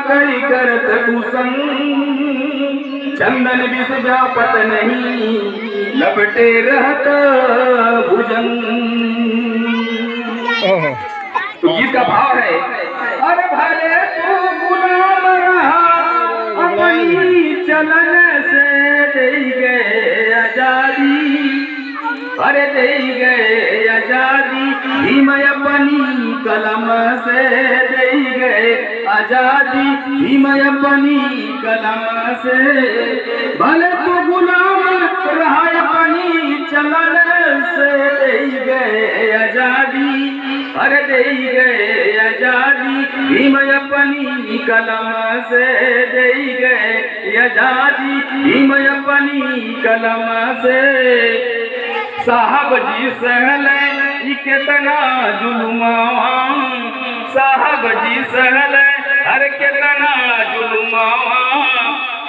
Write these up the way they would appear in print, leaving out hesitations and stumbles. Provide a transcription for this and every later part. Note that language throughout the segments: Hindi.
कई करत कुसंग, चंदन विष व्यापत नहीं, लपटे रहत भुजंग। तो गीत का भाव है, अरे भले तू गुलाम रहा अपनी चलन से, दे गए आजादी, अरे दे गए आजादी, भीम अपनी कलम से दे गए आजादी, भीम अपनी कलम से। भले तू गुलाम रहा अपनी चलन से, दे गए आजादी, अरे दे गए आजादी, भीम अपनी कलम से दे गए आजादी, भीम अपनी कलम से। साहब जी सहले कितना जुलुमावा, साहब जी सहले हर कितना जुलुमावा,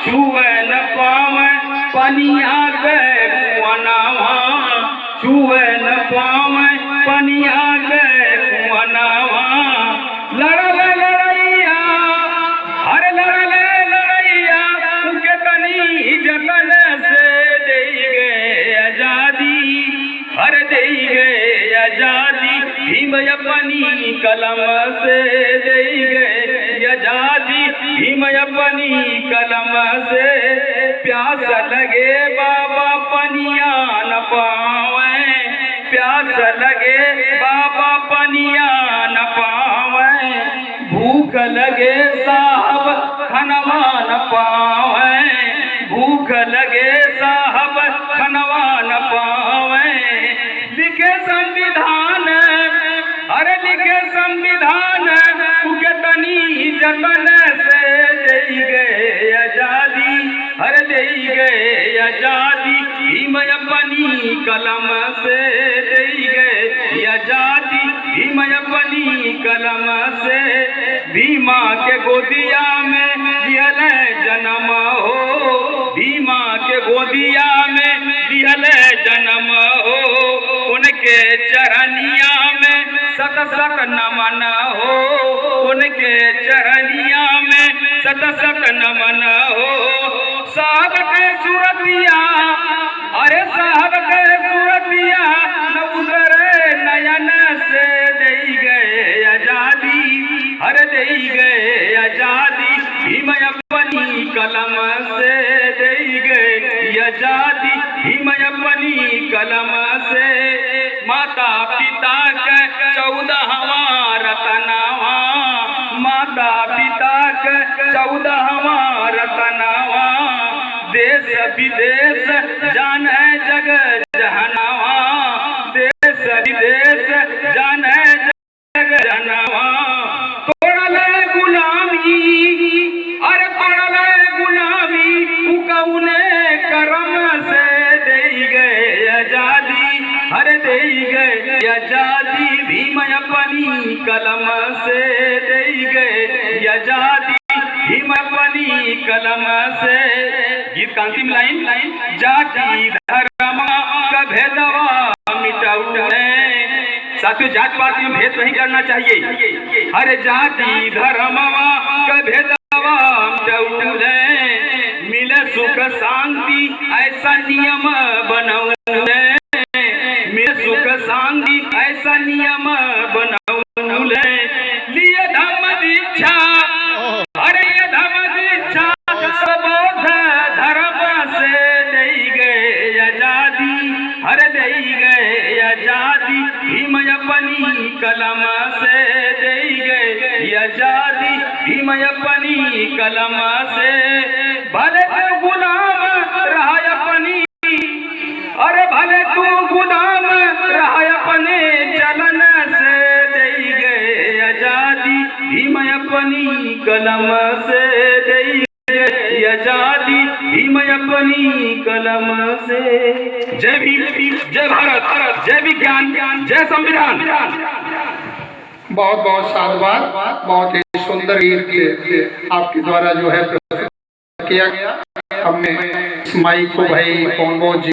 छुए न पावे पनिया गए कुआनावा, छुए न पावे पनिया गए कुआनावा। लड़ले लड़ैया, हर लड़ले लड़ैया, उनके तनी जतन से दे गए आजादी, हर दे गए आजादी, भीम अपनी कलम से दे गए आजादी, भीम अपनी कलम से। प्यास लगे बाबा पनिया न पावे, प्यास लगे बाबा पनिया न पावे, भूख लगे साहब खनवा न पावे, भूख लगे साहब खनवा न पावे। लिखे संविधान, अरे लिखे संविधान, उके तनी जतन से दे गए आजादी, हर दे गए आजादी, भीम अपनी कलम से दे गए आजादी, भीम अपनी कलम से। भीमा के गोदिया में दियल जन्म हो, भीमा के गोदिया में दियल जन्म हो, उनके चरनिया में सत सत नमन हो, उनके चरनिया में सत सत नमन हो। साहब के सूरतिया, अरे साहब के सूरतिया, न उतरे नयन से दे गए आजादी, हर दे गए आजादी, भीम अपनी कलम से दे गए आजादी, भीम अपनी कलम से। माता पिता के 14वां रतनवा, माता पिता के 14वां रतनवा, देश विदेश जाने जग जहनवा, देश विदेश जाने जग जहनवा। तोड़ले गुलामी, अरे तोड़ले गुलामी, उकउने करम से दे गए आजादी, हर दे गए आजादी, भीम अपनी कलम से दे गए आजादी, भीम अपनी कलम से। गीत का अंतिम लाइन, जाति धर्म का भेदवा मिटाऊ है। साथियों, जात पात में भेद नहीं करना चाहिए, हर जाति धर्म का भेदवा मिटाऊ है। मिले सुख शांति ऐसा नियम बनाऊ है, मिले सुख शांति ऐसा नियम बनाऊ है। लिए धर्म दीक्षा, अरे ये धर्म दीक्षा, सबोध धर्म से दे गए आजादी, हर दे गए आजादी, भीम अपनी कलम से दे गए आजादी, भीम अपनी कलम से। भले तू गुलाम रहा अपनी, अरे भले तू गुलाम रहा अपने चलन से दे गए आजादी, भीम अपनी कलम से दे गए आजादी, भीम अपनी कलम से। जय भीम, जय भारत, जय विज्ञान, जय संविधान। बहुत बहुत साधुवाद, बहुत ही सुंदर गीत आपके द्वारा जो है प्रस्तुत किया गया। हमने इस माइक को भाई कौन जी